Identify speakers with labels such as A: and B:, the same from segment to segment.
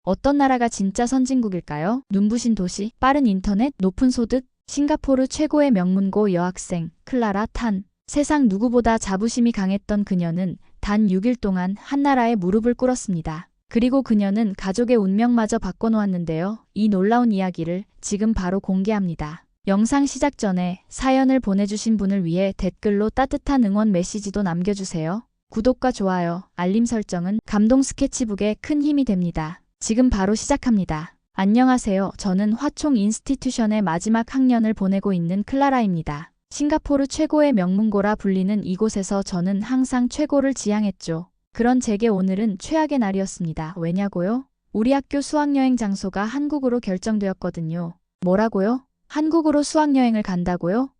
A: 어떤 나라가 진짜 선진국일까요? 눈부신 도시, 빠른 인터넷, 높은 소득, 싱가포르 최고의 명문고 여학생, 클라라 탄. 세상 누구보다 자부심이 강했던 그녀는 단 6일 동안 한나라에 무릎을 꿇었습니다. 그리고 그녀는 가족의 운명마저 바꿔놓았는데요. 이 놀라운 이야기를 지금 바로 공개합니다. 영상 시작 전에 사연을 보내주신 분을 위해 댓글로 따뜻한 응원 메시지도 남겨주세요. 구독과 좋아요, 알림 설정은 감동 스케치북에 큰 힘이 됩니다. 지금 바로 시작합니다. 안녕하세요. 저는 화총 인스티튜션의 마지막 학년을 보내고 있는 클라라입니다. 싱가포르 최고의 명문고라 불리는 이곳에서 저는 항상 최고를 지향했죠. 그런 제게 오늘은 최악의 날이었습니다. 왜냐고요? 우리 학교 수학여행 장소가 한국으로 결정되었거든요. 뭐라고요? 한국으로 수학여행을 간다고요?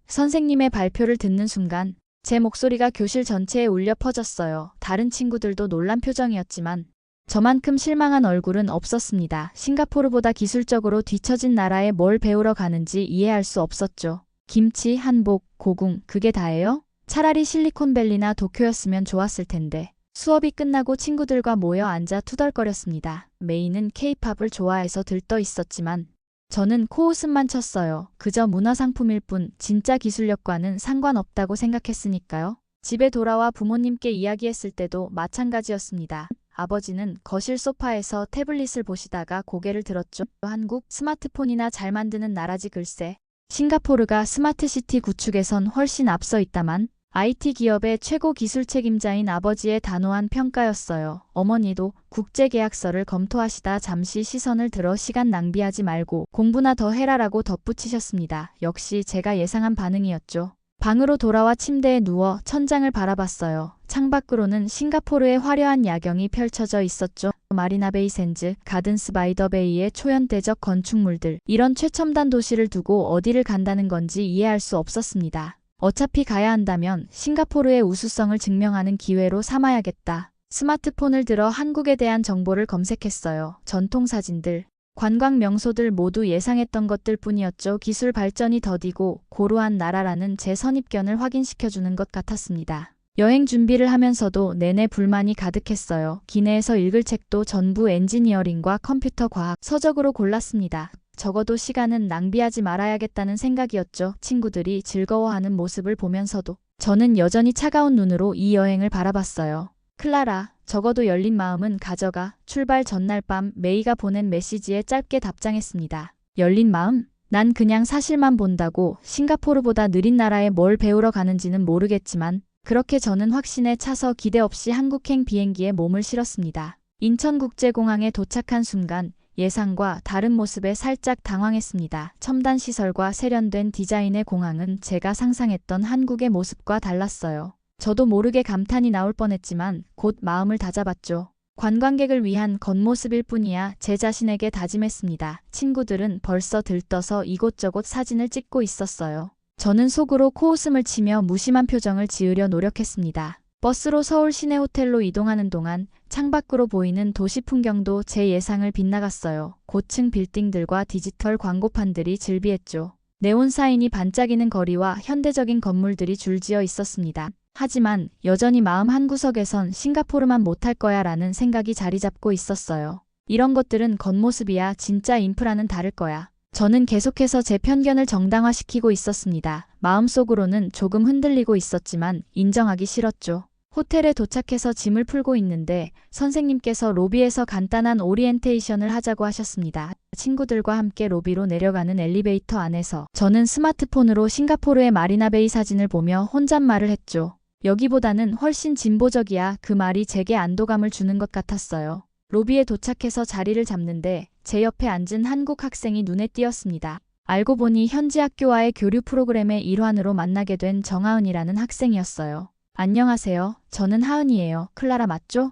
A: 선생님의 발표를 듣는 순간 제 목소리가 교실 전체에 울려 퍼졌어요. 다른 친구들도 놀란 표정이었지만 저만큼 실망한 얼굴은 없었습니다. 싱가포르보다 기술적으로 뒤처진 나라에 뭘 배우러 가는지 이해할 수 없었죠. 김치, 한복, 고궁, 그게 다예요? 차라리 실리콘밸리나 도쿄였으면 좋았을 텐데. 수업이 끝나고 친구들과 모여 앉아 투덜거렸습니다. 메이는 케이팝을 좋아해서 들떠 있었지만 저는 코웃음만 쳤어요. 그저 문화상품일 뿐 진짜 기술력과는 상관없다고 생각했으니까요. 집에 돌아와 부모님께 이야기했을 때도 마찬가지였습니다. 아버지는 거실 소파에서 태블릿을 보시다가 고개를 들었죠. 한국 스마트폰이나 잘 만드는 나라지 글쎄. 싱가포르가 스마트시티 구축에선 훨씬 앞서 있다만 IT 기업의 최고 기술 책임자인 아버지의 단호한 평가였어요. 어머니도 국제계약서를 검토하시다 잠시 시선을 들어 시간 낭비하지 말고 공부나 더 해라라고 덧붙이셨습니다. 역시 제가 예상한 반응이었죠. 방으로 돌아와 침대에 누워 천장을 바라봤어요. 창밖으로는 싱가포르의 화려한 야경이 펼쳐져 있었죠. 마리나베이 샌즈, 가든스 바이 더 베이의 초현대적 건축물들. 이런 최첨단 도시를 두고 어디를 간다는 건지 이해할 수 없었습니다. 어차피 가야 한다면 싱가포르의 우수성을 증명하는 기회로 삼아야겠다. 스마트폰을 들어 한국에 대한 정보를 검색했어요. 전통사진들, 관광 명소들 모두 예상했던 것들 뿐이었죠. 기술 발전이 더디고 고루한 나라라는 제 선입견을 확인시켜주는 것 같았습니다. 여행 준비를 하면서도 내내 불만이 가득했어요. 기내에서 읽을 책도 전부 엔지니어링과 컴퓨터 과학 서적으로 골랐습니다. 적어도 시간은 낭비하지 말아야겠다는 생각이었죠. 친구들이 즐거워하는 모습을 보면서도 저는 여전히 차가운 눈으로 이 여행을 바라봤어요. 클라라, 적어도 열린 마음은 가져가. 출발 전날 밤 메이가 보낸 메시지에 짧게 답장했습니다. 열린 마음? 난 그냥 사실만 본다고. 싱가포르보다 느린 나라에 뭘 배우러 가는지는 모르겠지만 그렇게 저는 확신에 차서 기대 없이 한국행 비행기에 몸을 실었습니다. 인천국제공항에 도착한 순간 예상과 다른 모습에 살짝 당황했습니다. 첨단 시설과 세련된 디자인의 공항은 제가 상상했던 한국의 모습과 달랐어요. 저도 모르게 감탄이 나올 뻔했지만 곧 마음을 다잡았죠. 관광객을 위한 겉모습일 뿐이야 제 자신에게 다짐했습니다. 친구들은 벌써 들떠서 이곳저곳 사진을 찍고 있었어요. 저는 속으로 코웃음을 치며 무심한 표정을 지으려 노력했습니다. 버스로 서울 시내 호텔로 이동하는 동안 창밖으로 보이는 도시 풍경도 제 예상을 빗나갔어요. 고층 빌딩들과 디지털 광고판들이 즐비했죠. 네온 사인이 반짝이는 거리와 현대적인 건물들이 줄지어 있었습니다. 하지만 여전히 마음 한구석에선 싱가포르만 못할 거야 라는 생각이 자리 잡고 있었어요. 이런 것들은 겉모습이야. 진짜 인프라는 다를 거야. 저는 계속해서 제 편견을 정당화시키고 있었습니다. 마음속으로는 조금 흔들리고 있었지만 인정하기 싫었죠. 호텔에 도착해서 짐을 풀고 있는데 선생님께서 로비에서 간단한 오리엔테이션을 하자고 하셨습니다. 친구들과 함께 로비로 내려가는 엘리베이터 안에서 저는 스마트폰으로 싱가포르의 마리나베이 사진을 보며 혼잣말을 했죠. 여기보다는 훨씬 진보적이야. 그 말이 제게 안도감을 주는 것 같았어요. 로비에 도착해서 자리를 잡는데 제 옆에 앉은 한국 학생이 눈에 띄었습니다. 알고 보니 현지 학교와의 교류 프로그램의 일환으로 만나게 된 정하은이라는 학생이었어요. 안녕하세요. 저는 하은이에요. 클라라 맞죠?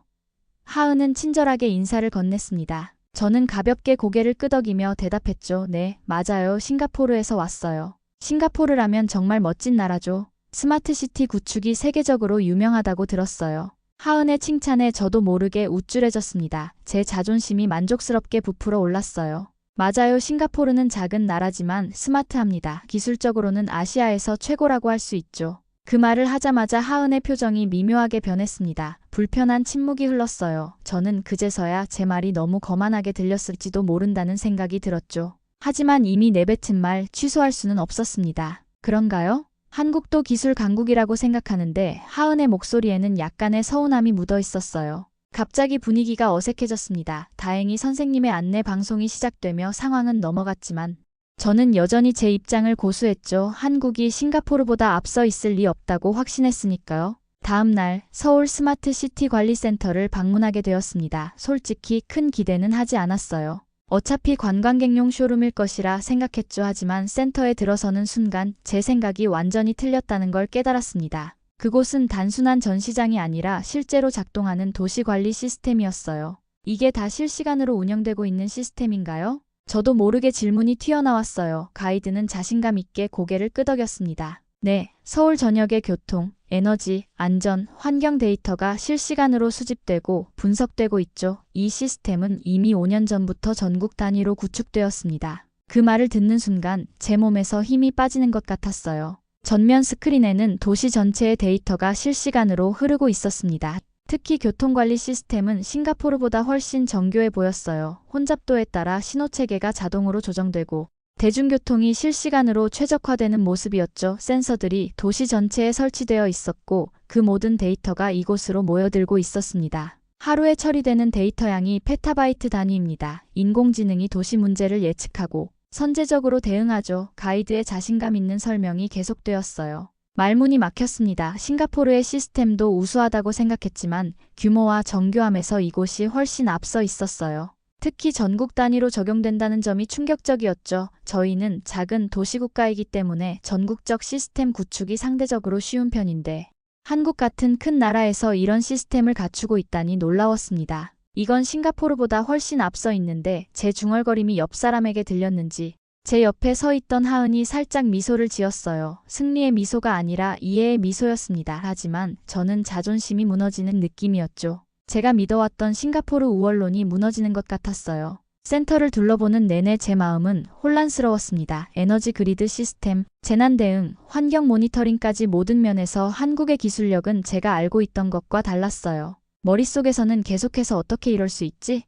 A: 하은은 친절하게 인사를 건넸습니다. 저는 가볍게 고개를 끄덕이며 대답했죠. 네, 맞아요. 싱가포르에서 왔어요. 싱가포르라면 정말 멋진 나라죠. 스마트시티 구축이 세계적으로 유명하다고 들었어요. 하은의 칭찬에 저도 모르게 우쭐해졌습니다. 제 자존심이 만족스럽게 부풀어 올랐어요. 맞아요. 싱가포르는 작은 나라지만 스마트합니다. 기술적으로는 아시아에서 최고라고 할 수 있죠. 그 말을 하자마자 하은의 표정이 미묘하게 변했습니다. 불편한 침묵이 흘렀어요. 저는 그제서야 제 말이 너무 거만하게 들렸을지도 모른다는 생각이 들었죠. 하지만 이미 내뱉은 말 취소할 수는 없었습니다. 그런가요? 한국도 기술 강국이라고 생각하는데 하은의 목소리에는 약간의 서운함이 묻어 있었어요. 갑자기 분위기가 어색해졌습니다. 다행히 선생님의 안내 방송이 시작되며 상황은 넘어갔지만 저는 여전히 제 입장을 고수했죠. 한국이 싱가포르보다 앞서 있을 리 없다고 확신했으니까요. 다음 날 서울 스마트시티 관리센터를 방문하게 되었습니다. 솔직히 큰 기대는 하지 않았어요. 어차피 관광객용 쇼룸일 것이라 생각했죠. 하지만 센터에 들어서는 순간 제 생각이 완전히 틀렸다는 걸 깨달았습니다. 그곳은 단순한 전시장이 아니라 실제로 작동하는 도시관리 시스템이었어요. 이게 다 실시간으로 운영되고 있는 시스템인가요? 저도 모르게 질문이 튀어나왔어요. 가이드는 자신감 있게 고개를 끄덕였습니다. 네, 서울 전역의 교통, 에너지, 안전, 환경 데이터가 실시간으로 수집되고 분석되고 있죠. 이 시스템은 이미 5년 전부터 전국 단위로 구축되었습니다. 그 말을 듣는 순간 제 몸에서 힘이 빠지는 것 같았어요. 전면 스크린에는 도시 전체의 데이터가 실시간으로 흐르고 있었습니다. 특히 교통관리 시스템은 싱가포르보다 훨씬 정교해 보였어요. 혼잡도에 따라 신호체계가 자동으로 조정되고 대중교통이 실시간으로 최적화되는 모습이었죠. 센서들이 도시 전체에 설치되어 있었고 그 모든 데이터가 이곳으로 모여들고 있었습니다. 하루에 처리되는 데이터 양이 페타바이트 단위입니다. 인공지능이 도시 문제를 예측하고 선제적으로 대응하죠. 가이드의 자신감 있는 설명이 계속되었어요. 말문이 막혔습니다. 싱가포르의 시스템도 우수하다고 생각했지만 규모와 정교함에서 이곳이 훨씬 앞서 있었어요. 특히 전국 단위로 적용된다는 점이 충격적이었죠. 저희는 작은 도시국가이기 때문에 전국적 시스템 구축이 상대적으로 쉬운 편인데 한국 같은 큰 나라에서 이런 시스템을 갖추고 있다니 놀라웠습니다. 이건 싱가포르보다 훨씬 앞서 있는데 제 중얼거림이 옆 사람에게 들렸는지 제 옆에 서 있던 하은이 살짝 미소를 지었어요. 승리의 미소가 아니라 이해의 미소였습니다. 하지만 저는 자존심이 무너지는 느낌이었죠. 제가 믿어왔던 싱가포르 우월론이 무너지는 것 같았어요. 센터를 둘러보는 내내 제 마음은 혼란스러웠습니다. 에너지 그리드 시스템, 재난 대응, 환경 모니터링까지 모든 면에서 한국의 기술력은 제가 알고 있던 것과 달랐어요. 머릿속에서는 계속해서 어떻게 이럴 수 있지?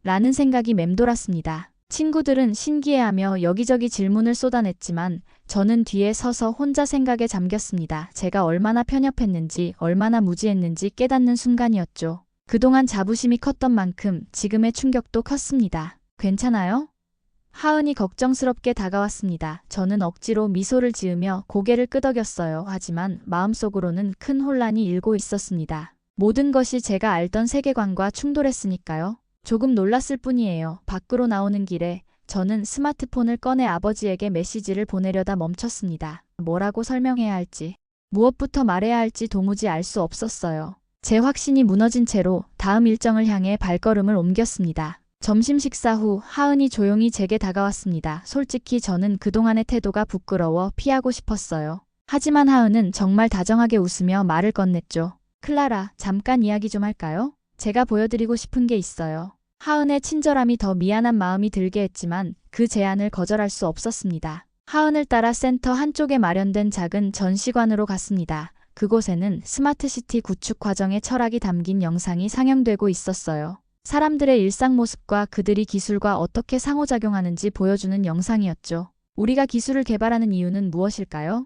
A: 라는 생각이 맴돌았습니다. 친구들은 신기해하며 여기저기 질문을 쏟아냈지만 저는 뒤에 서서 혼자 생각에 잠겼습니다. 제가 얼마나 편협했는지, 얼마나 무지했는지 깨닫는 순간이었죠. 그동안 자부심이 컸던 만큼 지금의 충격도 컸습니다. 괜찮아요? 하은이 걱정스럽게 다가왔습니다. 저는 억지로 미소를 지으며 고개를 끄덕였어요. 하지만 마음속으로는 큰 혼란이 일고 있었습니다. 모든 것이 제가 알던 세계관과 충돌했으니까요. 조금 놀랐을 뿐이에요. 밖으로 나오는 길에 저는 스마트폰을 꺼내 아버지에게 메시지를 보내려다 멈췄습니다. 뭐라고 설명해야 할지, 무엇부터 말해야 할지 도무지 알 수 없었어요. 제 확신이 무너진 채로 다음 일정을 향해 발걸음을 옮겼습니다. 점심 식사 후 하은이 조용히 제게 다가왔습니다. 솔직히 저는 그동안의 태도가 부끄러워 피하고 싶었어요. 하지만 하은은 정말 다정하게 웃으며 말을 건넸죠. 클라라, 잠깐 이야기 좀 할까요? 제가 보여드리고 싶은 게 있어요. 하은의 친절함이 더 미안한 마음이 들게 했지만 그 제안을 거절할 수 없었습니다. 하은을 따라 센터 한쪽에 마련된 작은 전시관으로 갔습니다. 그곳에는 스마트시티 구축 과정의 철학이 담긴 영상이 상영되고 있었어요. 사람들의 일상 모습과 그들이 기술과 어떻게 상호작용하는지 보여주는 영상이었죠. 우리가 기술을 개발하는 이유는 무엇일까요?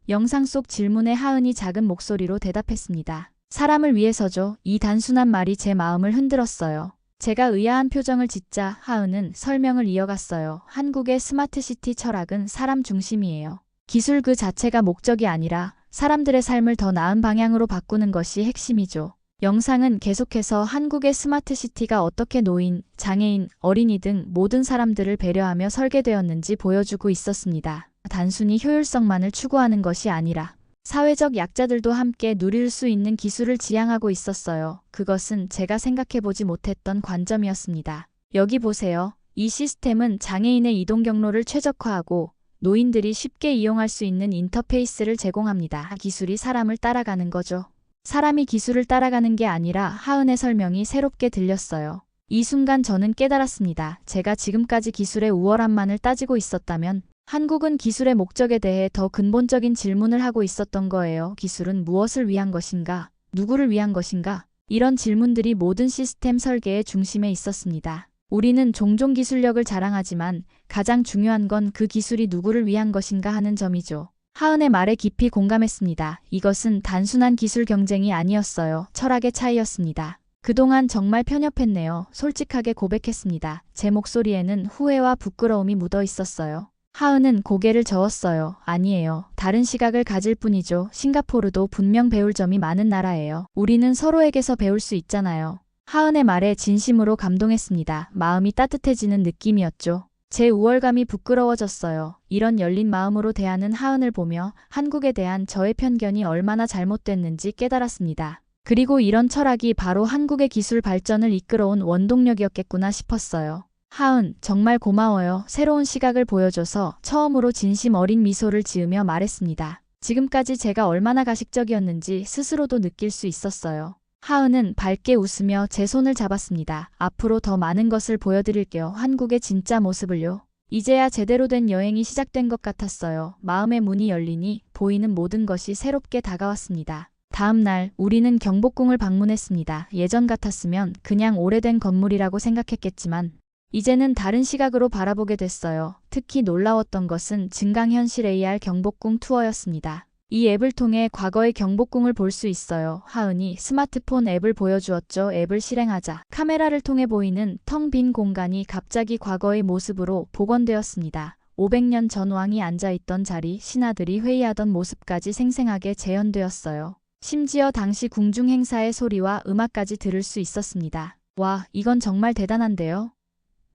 A: 영상 속 질문에 하은이 작은 목소리로 대답했습니다. 사람을 위해서죠. 이 단순한 말이 제 마음을 흔들었어요. 제가 의아한 표정을 짓자 하은은 설명을 이어갔어요. 한국의 스마트시티 철학은 사람 중심이에요. 기술 그 자체가 목적이 아니라 사람들의 삶을 더 나은 방향으로 바꾸는 것이 핵심이죠. 영상은 계속해서 한국의 스마트시티가 어떻게 노인, 장애인, 어린이 등 모든 사람들을 배려하며 설계되었는지 보여주고 있었습니다. 단순히 효율성만을 추구하는 것이 아니라 사회적 약자들도 함께 누릴 수 있는 기술을 지향하고 있었어요. 그것은 제가 생각해보지 못했던 관점이었습니다. 여기 보세요. 이 시스템은 장애인의 이동 경로를 최적화하고 노인들이 쉽게 이용할 수 있는 인터페이스를 제공합니다. 기술이 사람을 따라가는 거죠. 사람이 기술을 따라가는 게 아니라 하은의 설명이 새롭게 들렸어요. 이 순간 저는 깨달았습니다. 제가 지금까지 기술의 우월함만을 따지고 있었다면 한국은 기술의 목적에 대해 더 근본적인 질문을 하고 있었던 거예요. 기술은 무엇을 위한 것인가? 누구를 위한 것인가? 이런 질문들이 모든 시스템 설계의 중심에 있었습니다. 우리는 종종 기술력을 자랑하지만 가장 중요한 건 그 기술이 누구를 위한 것인가 하는 점이죠. 하은의 말에 깊이 공감했습니다. 이것은 단순한 기술 경쟁이 아니었어요. 철학의 차이였습니다. 그동안 정말 편협했네요. 솔직하게 고백했습니다. 제 목소리에는 후회와 부끄러움이 묻어 있었어요. 하은은 고개를 저었어요. 아니에요. 다른 시각을 가질 뿐이죠. 싱가포르도 분명 배울 점이 많은 나라예요. 우리는 서로에게서 배울 수 있잖아요. 하은의 말에 진심으로 감동했습니다. 마음이 따뜻해지는 느낌이었죠. 제 우월감이 부끄러워졌어요. 이런 열린 마음으로 대하는 하은을 보며 한국에 대한 저의 편견이 얼마나 잘못됐는지 깨달았습니다. 그리고 이런 철학이 바로 한국의 기술 발전을 이끌어온 원동력이었겠구나 싶었어요. 하은, 정말 고마워요. 새로운 시각을 보여줘서 처음으로 진심 어린 미소를 지으며 말했습니다. 지금까지 제가 얼마나 가식적이었는지 스스로도 느낄 수 있었어요. 하은은 밝게 웃으며 제 손을 잡았습니다. 앞으로 더 많은 것을 보여드릴게요. 한국의 진짜 모습을요. 이제야 제대로 된 여행이 시작된 것 같았어요. 마음의 문이 열리니 보이는 모든 것이 새롭게 다가왔습니다. 다음 날 우리는 경복궁을 방문했습니다. 예전 같았으면 그냥 오래된 건물이라고 생각했겠지만 이제는 다른 시각으로 바라보게 됐어요. 특히 놀라웠던 것은 증강현실 AR 경복궁 투어였습니다. 이 앱을 통해 과거의 경복궁을 볼 수 있어요. 하은이 스마트폰 앱을 보여주었죠. 앱을 실행하자 카메라를 통해 보이는 텅 빈 공간이 갑자기 과거의 모습으로 복원되었습니다. 500년 전 왕이 앉아있던 자리, 신하들이 회의하던 모습까지 생생하게 재현되었어요. 심지어 당시 궁중 행사의 소리와 음악까지 들을 수 있었습니다. 와, 이건 정말 대단한데요?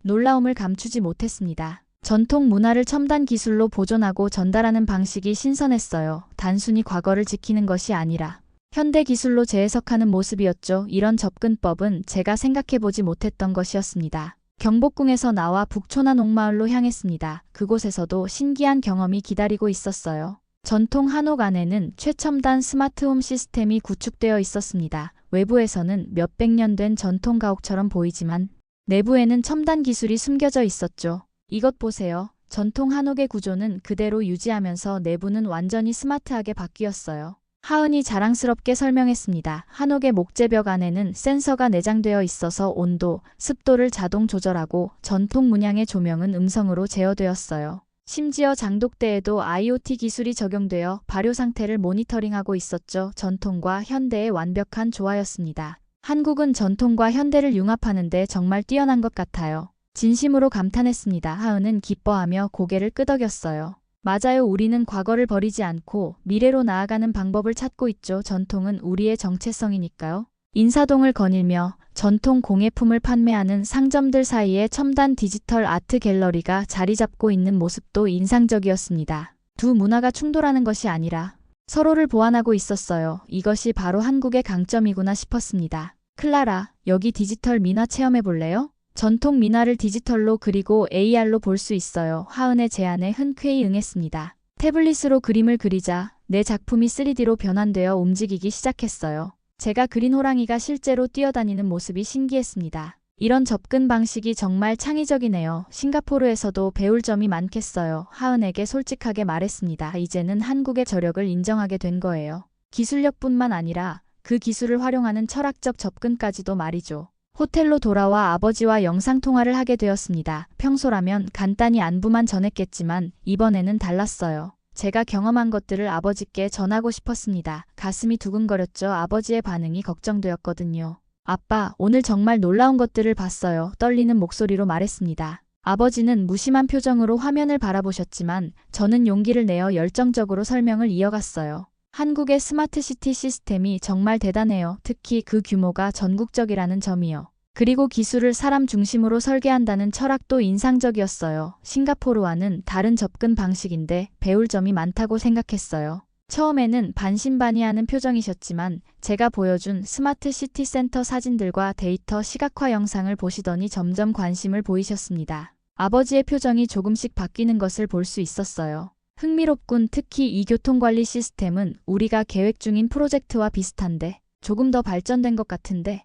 A: 놀라움을 감추지 못했습니다. 전통 문화를 첨단 기술로 보존하고 전달하는 방식이 신선했어요. 단순히 과거를 지키는 것이 아니라 현대 기술로 재해석하는 모습이었죠. 이런 접근법은 제가 생각해보지 못했던 것이었습니다. 경복궁에서 나와 북초난 옥마을로 향했습니다. 그곳에서도 신기한 경험이 기다리고 있었어요. 전통 한옥 안에는 최첨단 스마트홈 시스템이 구축되어 있었습니다. 외부에서는 몇백 년 된 전통 가옥처럼 보이지만 내부에는 첨단 기술이 숨겨져 있었죠. 이것 보세요. 전통 한옥의 구조는 그대로 유지하면서 내부는 완전히 스마트하게 바뀌었어요. 하은이 자랑스럽게 설명했습니다. 한옥의 목재벽 안에는 센서가 내장되어 있어서 온도, 습도를 자동 조절하고 전통 문양의 조명은 음성으로 제어되었어요. 심지어 장독대에도 IoT 기술이 적용되어 발효 상태를 모니터링하고 있었죠. 전통과 현대의 완벽한 조화였습니다. 한국은 전통과 현대를 융합하는데 정말 뛰어난 것 같아요. 진심으로 감탄했습니다. 하은은 기뻐하며 고개를 끄덕였어요. 맞아요. 우리는 과거를 버리지 않고 미래로 나아가는 방법을 찾고 있죠. 전통은 우리의 정체성이니까요. 인사동을 거닐며 전통 공예품을 판매하는 상점들 사이에 첨단 디지털 아트 갤러리가 자리 잡고 있는 모습도 인상적이었습니다. 두 문화가 충돌하는 것이 아니라 서로를 보완하고 있었어요. 이것이 바로 한국의 강점이구나 싶었습니다. 클라라, 여기 디지털 민화 체험해 볼래요? 전통 민화를 디지털로 그리고 AR로 볼 수 있어요. 하은의 제안에 흔쾌히 응했습니다. 태블릿으로 그림을 그리자 내 작품이 3D로 변환되어 움직이기 시작했어요. 제가 그린 호랑이가 실제로 뛰어다니는 모습이 신기했습니다. 이런 접근 방식이 정말 창의적이네요. 싱가포르에서도 배울 점이 많겠어요. 하은에게 솔직하게 말했습니다. 이제는 한국의 저력을 인정하게 된 거예요. 기술력뿐만 아니라 그 기술을 활용하는 철학적 접근까지도 말이죠. 호텔로 돌아와 아버지와 영상통화를 하게 되었습니다. 평소라면 간단히 안부만 전했겠지만 이번에는 달랐어요. 제가 경험한 것들을 아버지께 전하고 싶었습니다. 가슴이 두근거렸죠. 아버지의 반응이 걱정되었거든요. 아빠, 오늘 정말 놀라운 것들을 봤어요. 떨리는 목소리로 말했습니다. 아버지는 무심한 표정으로 화면을 바라보셨지만 저는 용기를 내어 열정적으로 설명을 이어갔어요. 한국의 스마트시티 시스템이 정말 대단해요. 특히 그 규모가 전국적이라는 점이요. 그리고 기술을 사람 중심으로 설계한다는 철학도 인상적이었어요. 싱가포르와는 다른 접근 방식인데 배울 점이 많다고 생각했어요. 처음에는 반신반의하는 표정이셨지만 제가 보여준 스마트 시티 센터 사진들과 데이터 시각화 영상을 보시더니 점점 관심을 보이셨습니다. 아버지의 표정이 조금씩 바뀌는 것을 볼 수 있었어요. 흥미롭군. 특히 이 교통관리 시스템은 우리가 계획 중인 프로젝트와 비슷한데 조금 더 발전된 것 같은데.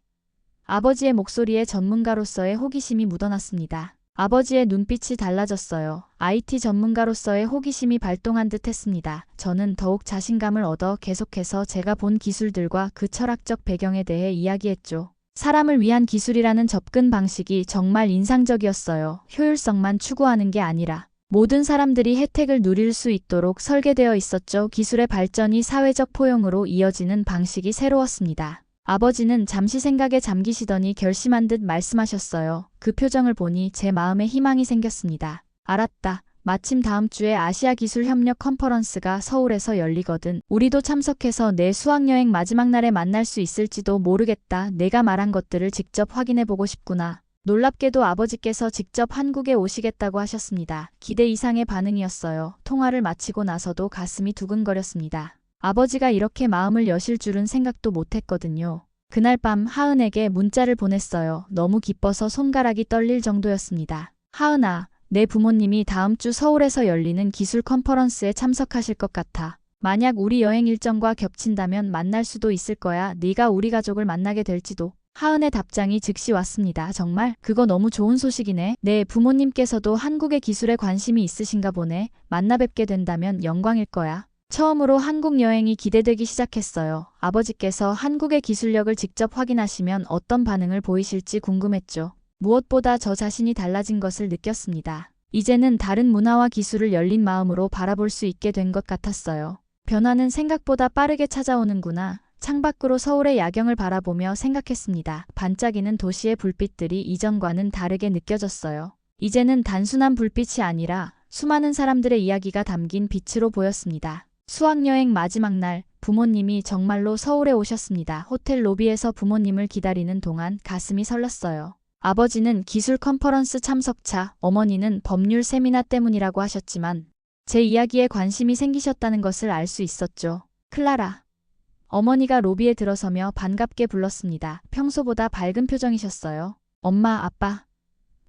A: 아버지의 목소리에 전문가로서의 호기심이 묻어났습니다. 아버지의 눈빛이 달라졌어요. IT 전문가로서의 호기심이 발동한 듯 했습니다. 저는 더욱 자신감을 얻어 계속해서 제가 본 기술들과 그 철학적 배경에 대해 이야기했죠. 사람을 위한 기술이라는 접근 방식이 정말 인상적이었어요. 효율성만 추구하는 게 아니라 모든 사람들이 혜택을 누릴 수 있도록 설계되어 있었죠. 기술의 발전이 사회적 포용으로 이어지는 방식이 새로웠습니다. 아버지는 잠시 생각에 잠기시더니 결심한 듯 말씀하셨어요. 그 표정을 보니 제 마음에 희망이 생겼습니다. 알았다. 마침 다음 주에 아시아 기술 협력 컨퍼런스가 서울에서 열리거든. 우리도 참석해서 내 수학여행 마지막 날에 만날 수 있을지도 모르겠다. 내가 말한 것들을 직접 확인해보고 싶구나. 놀랍게도 아버지께서 직접 한국에 오시겠다고 하셨습니다. 기대 이상의 반응이었어요. 통화를 마치고 나서도 가슴이 두근거렸습니다. 아버지가 이렇게 마음을 여실 줄은 생각도 못했거든요. 그날 밤 하은에게 문자를 보냈어요. 너무 기뻐서 손가락이 떨릴 정도였습니다. 하은아, 내 부모님이 다음 주 서울에서 열리는 기술 컨퍼런스에 참석하실 것 같아. 만약 우리 여행 일정과 겹친다면 만날 수도 있을 거야. 네가 우리 가족을 만나게 될지도. 하은의 답장이 즉시 왔습니다. 정말? 그거 너무 좋은 소식이네. 네, 부모님께서도 한국의 기술에 관심이 있으신가 보네. 만나 뵙게 된다면 영광일 거야. 처음으로 한국 여행이 기대되기 시작했어요. 아버지께서 한국의 기술력을 직접 확인하시면 어떤 반응을 보이실지 궁금했죠. 무엇보다 저 자신이 달라진 것을 느꼈습니다. 이제는 다른 문화와 기술을 열린 마음으로 바라볼 수 있게 된 것 같았어요. 변화는 생각보다 빠르게 찾아오는구나. 창밖으로 서울의 야경을 바라보며 생각했습니다. 반짝이는 도시의 불빛들이 이전과는 다르게 느껴졌어요. 이제는 단순한 불빛이 아니라 수많은 사람들의 이야기가 담긴 빛으로 보였습니다. 수학여행 마지막 날, 부모님이 정말로 서울에 오셨습니다. 호텔 로비에서 부모님을 기다리는 동안 가슴이 설렜어요. 아버지는 기술 컨퍼런스 참석차, 어머니는 법률 세미나 때문이라고 하셨지만 제 이야기에 관심이 생기셨다는 것을 알 수 있었죠. 클라라. 어머니가 로비에 들어서며 반갑게 불렀습니다. 평소보다 밝은 표정이셨어요. 엄마, 아빠.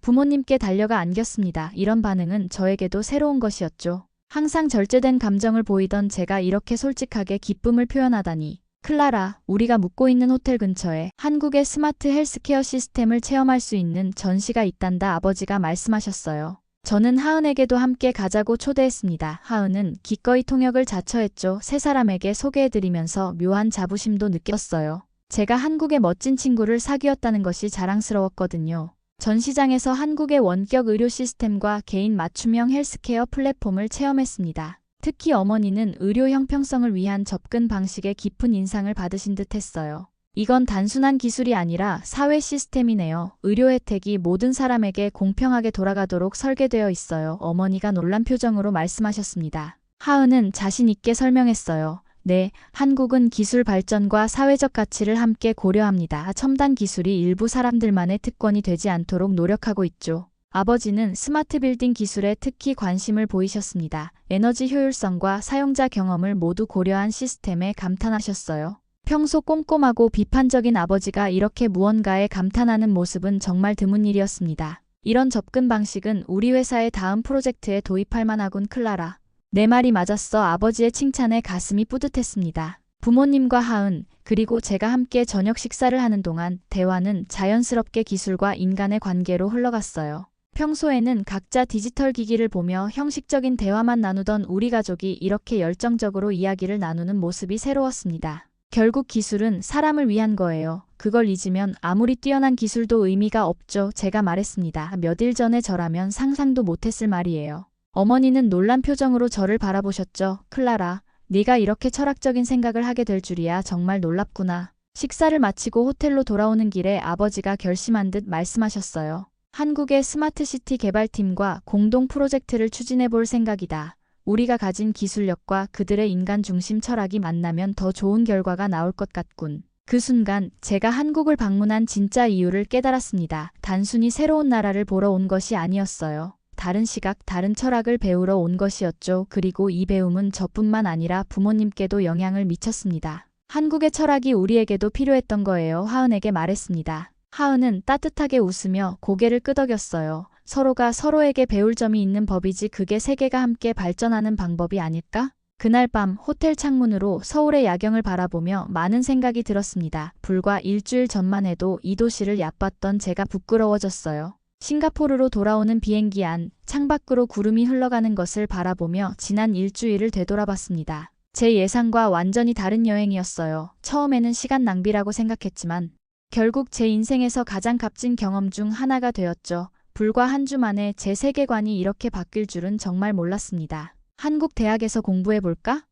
A: 부모님께 달려가 안겼습니다. 이런 반응은 저에게도 새로운 것이었죠. 항상 절제된 감정을 보이던 제가 이렇게 솔직하게 기쁨을 표현하다니. 클라라, 우리가 묵고 있는 호텔 근처에 한국의 스마트 헬스케어 시스템을 체험할 수 있는 전시가 있단다. 아버지가 말씀하셨어요. 저는 하은에게도 함께 가자고 초대했습니다. 하은은 기꺼이 통역을 자처했죠. 세 사람에게 소개해드리면서 묘한 자부심도 느꼈어요. 제가 한국의 멋진 친구를 사귀었다는 것이 자랑스러웠거든요. 전시장에서 한국의 원격 의료 시스템과 개인 맞춤형 헬스케어 플랫폼을 체험했습니다. 특히 어머니는 의료 형평성을 위한 접근 방식에 깊은 인상을 받으신 듯 했어요. 이건 단순한 기술이 아니라 사회 시스템이네요. 의료 혜택이 모든 사람에게 공평하게 돌아가도록 설계되어 있어요. 어머니가 놀란 표정으로 말씀하셨습니다. 하은은 자신 있게 설명했어요. 네, 한국은 기술 발전과 사회적 가치를 함께 고려합니다. 첨단 기술이 일부 사람들만의 특권이 되지 않도록 노력하고 있죠. 아버지는 스마트 빌딩 기술에 특히 관심을 보이셨습니다. 에너지 효율성과 사용자 경험을 모두 고려한 시스템에 감탄하셨어요. 평소 꼼꼼하고 비판적인 아버지가 이렇게 무언가에 감탄하는 모습은 정말 드문 일이었습니다. 이런 접근 방식은 우리 회사의 다음 프로젝트에 도입할 만하군. 클라라. 내 말이 맞았어. 아버지의 칭찬에 가슴이 뿌듯했습니다. 부모님과 하은, 그리고 제가 함께 저녁 식사를 하는 동안 대화는 자연스럽게 기술과 인간의 관계로 흘러갔어요. 평소에는 각자 디지털 기기를 보며 형식적인 대화만 나누던 우리 가족이 이렇게 열정적으로 이야기를 나누는 모습이 새로웠습니다. 결국 기술은 사람을 위한 거예요. 그걸 잊으면 아무리 뛰어난 기술도 의미가 없죠. 제가 말했습니다. 몇 일 전에 저라면 상상도 못했을 말이에요. 어머니는 놀란 표정으로 저를 바라보셨죠. 클라라, 네가 이렇게 철학적인 생각을 하게 될 줄이야. 정말 놀랍구나. 식사를 마치고 호텔로 돌아오는 길에 아버지가 결심한 듯 말씀하셨어요. 한국의 스마트시티 개발팀과 공동 프로젝트를 추진해 볼 생각이다. 우리가 가진 기술력과 그들의 인간 중심 철학이 만나면 더 좋은 결과가 나올 것 같군. 그 순간 제가 한국을 방문한 진짜 이유를 깨달았습니다. 단순히 새로운 나라를 보러 온 것이 아니었어요. 다른 시각, 다른 철학을 배우러 온 것이었죠. 그리고 이 배움은 저뿐만 아니라 부모님께도 영향을 미쳤습니다. 한국의 철학이 우리에게도 필요했던 거예요. 하은에게 말했습니다. 하은은 따뜻하게 웃으며 고개를 끄덕였어요. 서로가 서로에게 배울 점이 있는 법이지 그게 세계가 함께 발전하는 방법이 아닐까? 그날 밤 호텔 창문으로 서울의 야경을 바라보며 많은 생각이 들었습니다. 불과 일주일 전만 해도 이 도시를 얕봤던 제가 부끄러워졌어요. 싱가포르로 돌아오는 비행기 안, 창밖으로 구름이 흘러가는 것을 바라보며 지난 일주일을 되돌아봤습니다. 제 예상과 완전히 다른 여행이었어요. 처음에는 시간 낭비라고 생각했지만 결국 제 인생에서 가장 값진 경험 중 하나가 되었죠. 불과 한 주 만에 제 세계관이 이렇게 바뀔 줄은 정말 몰랐습니다. 한국 대학에서 공부해볼까?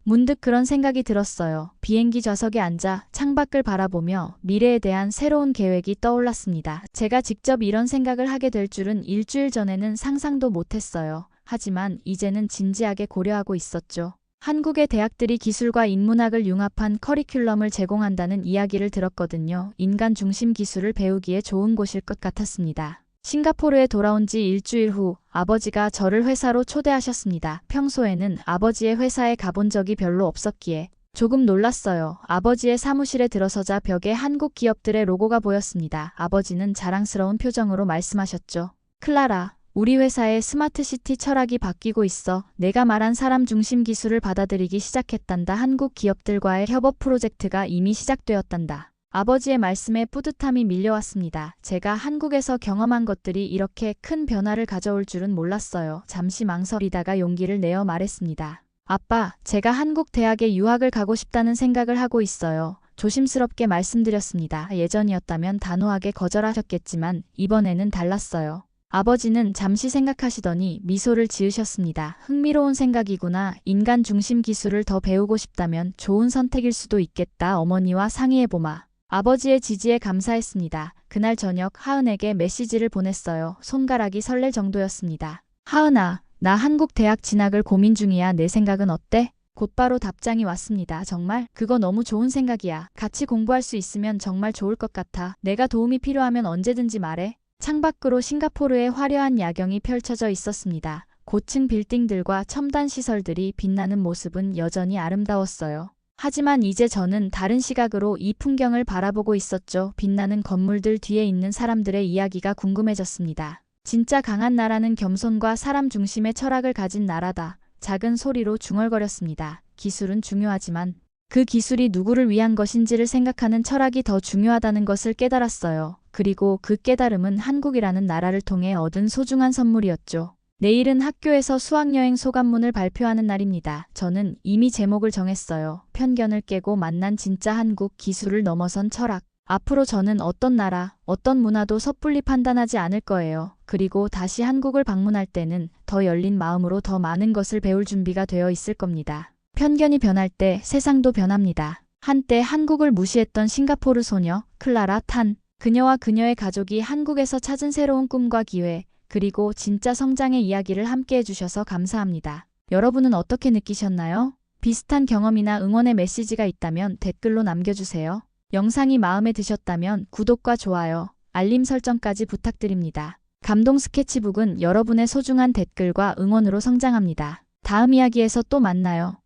A: 문득 그런 생각이 들었어요. 비행기 좌석에 앉아 창밖을 바라보며 미래에 대한 새로운 계획이 떠올랐습니다. 제가 직접 이런 생각을 하게 될 줄은 일주일 전에는 상상도 못했어요. 하지만 이제는 진지하게 고려하고 있었죠. 한국의 대학들이 기술과 인문학을 융합한 커리큘럼을 제공한다는 이야기를 들었거든요. 인간 중심 기술을 배우기에 좋은 곳일 것 같았습니다. 싱가포르에 돌아온 지 일주일 후 아버지가 저를 회사로 초대하셨습니다. 평소에는 아버지의 회사에 가본 적이 별로 없었기에 조금 놀랐어요. 아버지의 사무실에 들어서자 벽에 한국 기업들의 로고가 보였습니다. 아버지는 자랑스러운 표정으로 말씀하셨죠. 클라라, 우리 회사의 스마트시티 철학이 바뀌고 있어. 내가 말한 사람 중심 기술을 받아들이기 시작했단다. 한국 기업들과의 협업 프로젝트가 이미 시작되었단다. 아버지의 말씀에 뿌듯함이 밀려왔습니다. 제가 한국에서 경험한 것들이 이렇게 큰 변화를 가져올 줄은 몰랐어요. 잠시 망설이다가 용기를 내어 말했습니다. 아빠, 제가 한국 대학에 유학을 가고 싶다는 생각을 하고 있어요. 조심스럽게 말씀드렸습니다. 예전이었다면 단호하게 거절하셨겠지만 이번에는 달랐어요. 아버지는 잠시 생각하시더니 미소를 지으셨습니다. 흥미로운 생각이구나. 인간 중심 기술을 더 배우고 싶다면 좋은 선택일 수도 있겠다. 어머니와 상의해보마. 아버지의 지지에 감사했습니다. 그날 저녁 하은에게 메시지를 보냈어요. 손가락이 설렐 정도였습니다. 하은아, 나 한국 대학 진학을 고민 중이야. 내 생각은 어때? 곧바로 답장이 왔습니다. 정말? 그거 너무 좋은 생각이야. 같이 공부할 수 있으면 정말 좋을 것 같아. 내가 도움이 필요하면 언제든지 말해. 창밖으로 싱가포르의 화려한 야경이 펼쳐져 있었습니다. 고층 빌딩들과 첨단 시설들이 빛나는 모습은 여전히 아름다웠어요. 하지만 이제 저는 다른 시각으로 이 풍경을 바라보고 있었죠. 빛나는 건물들 뒤에 있는 사람들의 이야기가 궁금해졌습니다. 진짜 강한 나라는 겸손과 사람 중심의 철학을 가진 나라다. 작은 소리로 중얼거렸습니다. 기술은 중요하지만 그 기술이 누구를 위한 것인지를 생각하는 철학이 더 중요하다는 것을 깨달았어요. 그리고 그 깨달음은 한국이라는 나라를 통해 얻은 소중한 선물이었죠. 내일은 학교에서 수학여행 소감문을 발표하는 날입니다. 저는 이미 제목을 정했어요. 편견을 깨고 만난 진짜 한국, 기술을 넘어선 철학. 앞으로 저는 어떤 나라, 어떤 문화도 섣불리 판단하지 않을 거예요. 그리고 다시 한국을 방문할 때는 더 열린 마음으로 더 많은 것을 배울 준비가 되어 있을 겁니다. 편견이 변할 때 세상도 변합니다. 한때 한국을 무시했던 싱가포르 소녀, 클라라 탄. 그녀와 그녀의 가족이 한국에서 찾은 새로운 꿈과 기회, 그리고 진짜 성장의 이야기를 함께 해주셔서 감사합니다. 여러분은 어떻게 느끼셨나요? 비슷한 경험이나 응원의 메시지가 있다면 댓글로 남겨주세요. 영상이 마음에 드셨다면 구독과 좋아요, 알림 설정까지 부탁드립니다. 감동 스케치북은 여러분의 소중한 댓글과 응원으로 성장합니다. 다음 이야기에서 또 만나요.